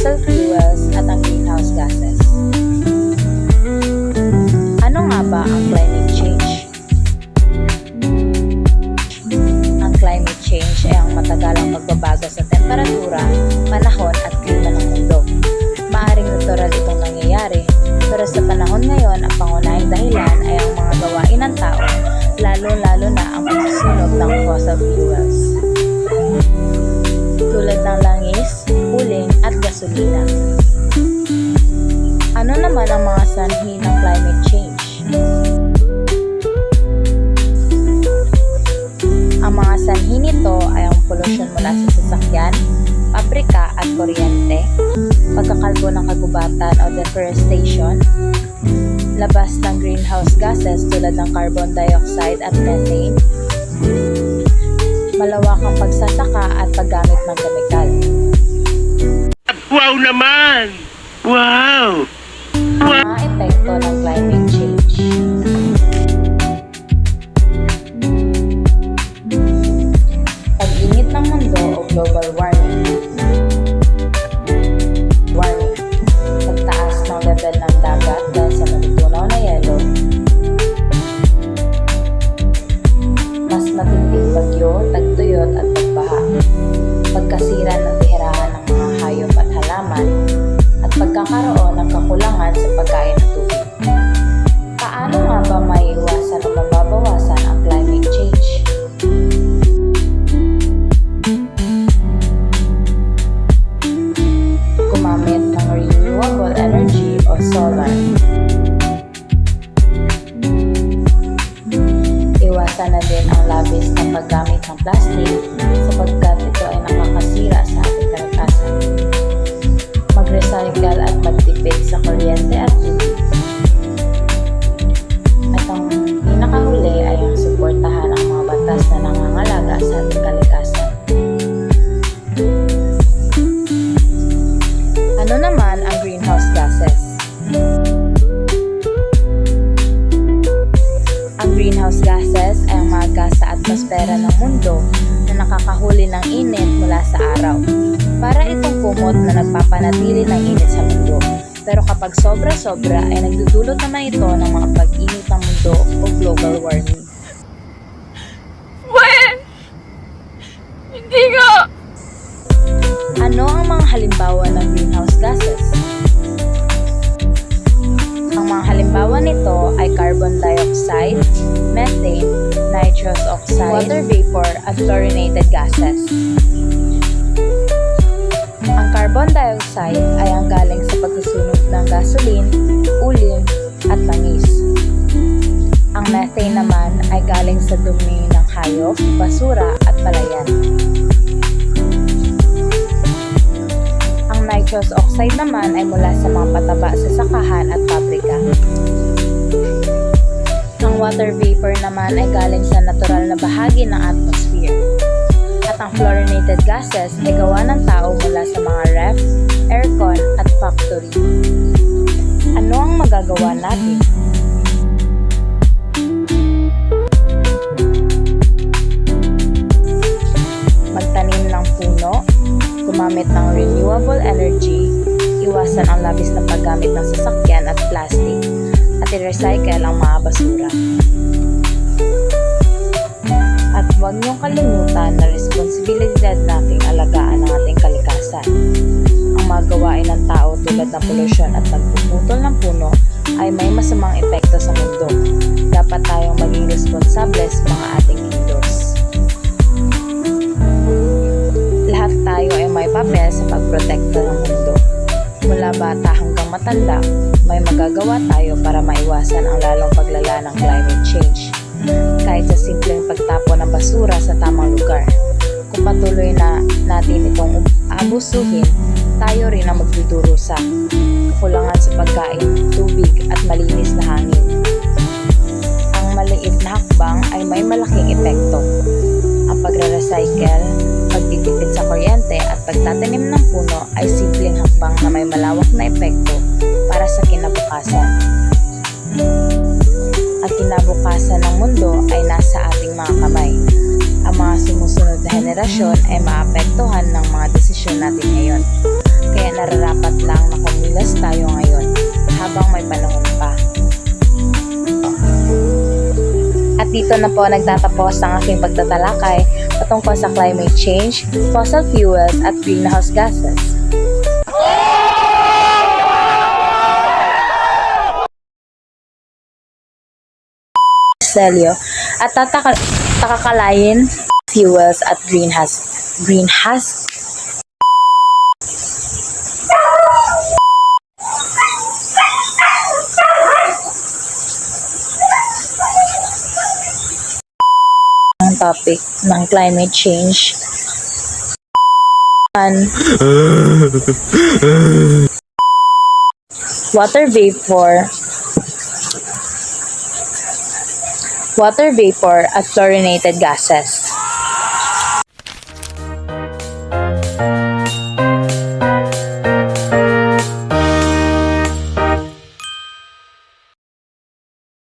fossil fuels at ang greenhouse gases. Ano nga ba ang climate change? Ang climate change ay ang matagalang pagbabago sa temperatura, panahon at klima ng mundo. Maaring natural itong nangyayari, pero sa panahon ngayon, ang pangunahing dahilan ay ang mga gawain ng tao, lalo-lalo na ang pagsusunog ng fossil fuels, tulad ng langis, uling at gasolina. Ano naman ang mga sanhi ng climate change? Ang mga sanhi nito ay ang polusyon mula sa sasakyan, pabrika at kuryente, pagkakalbo ng kagubatan o deforestation, labas ng greenhouse gases tulad ng carbon dioxide at methane, malawakang pagsasaka at paggamit ng kemikal. Wow naman! Wow! Mga epekto ng climate change. Pag-init ng mundo o global warming. Pagtaas ng level ng dagat dahil sa natutunaw na yelo. Mas matinding bagyo, tagtuyot at pagbaha. Pagkasira ng tirahan ng mga hayop at halaman. At pagkakaroon ng kakulangan sa pagkain at tubig. Paano nga ba maiiwasan o mababawasan ang climate change? Gumamit ng renewable energy o solar. Iwasan na din ang labis na paggamit ng plastic sapagkat ito ay nakakasira sa ating kalikasan. Mag-recycle at magtipid sa kuryente at tubig. At ang pinakahuli ay ang suportahan ang mga batas na nangangalaga sa ating kalikasan. Ano naman ang greenhouse gases? Ang greenhouse gases ay ang mga gas sa atmosfera ng mundo na nakakahuli ng init mula sa araw. Para itong kumot na nagpapanatili ng init sa mundo. Pero kapag sobra-sobra ay nagdudulot naman ito ng mga pag-init ng mundo o global warming. Hindi nga! Ano ang mga halimbawa ng greenhouse gases? Ang mga halimbawa nito ay carbon dioxide, methane, nitrous oxide, water vapor at fluorinated gases. Ang carbon dioxide ay ang galing sa pagsusunog ng gasoline, uling at langis. Ang methane naman ay galing sa dumi ng hayop, basura at palayan. Ang nitrous oxide naman ay mula sa mga pataba sa sakahan at pabrika. Ang water vapor naman ay galing sa natural na bahagi ng atmosphere. At ang fluorinated gases ay gawa ng tao mula sa mga ref, aircon at factory. Ano ang magagawa natin? Magtanim ng puno, gumamit ng renewable energy, iwasan ang labis na paggamit ng sasakyan at plastic, at i-recycle ang mga basura. At huwag niyong kalimutan na responsibilidad nating alagaan ang ating kalikasan. Ang mga gawain ng tao tulad ng polusyon at pagpuputol ng puno ay may masamang epekto sa mundo. Dapat tayong maging responsable sa mga ating kilos. Lahat tayo ay may papel sa pagprotekta ng mundo. Mula bata hanggang matanda, may magagawa tayo para maiwasan ang lalong paglala ng climate change. Kahit sa simpleng pagtapon ng basura sa tamang lugar. Kung patuloy na natin itong abusuhin, tayo rin ang magdudurusa. Kakulangan sa pagkain, tubig at malinis na hangin. Ang maliit na hakbang ay may malaking epekto. Ang pagre-recycle, pagtitipid sa kuryente at pagtatanim ng puno ay simpleng hakbang na may malawak na epekto para sa kinabukasan. Ang kinabukasan ng mundo ay nasa ating mga kamay. Ang mga sumusunod na henerasyon ay maapektuhan ng mga desisyon natin ngayon. Kaya nararapat dito na po nagtatapos ang aking pagtatalakay patungkol sa climate change, fossil fuels at greenhouse gases. Selyo at takakalayin fuels at greenhouse ang topic ng climate change. Water vapor at fluorinated gases.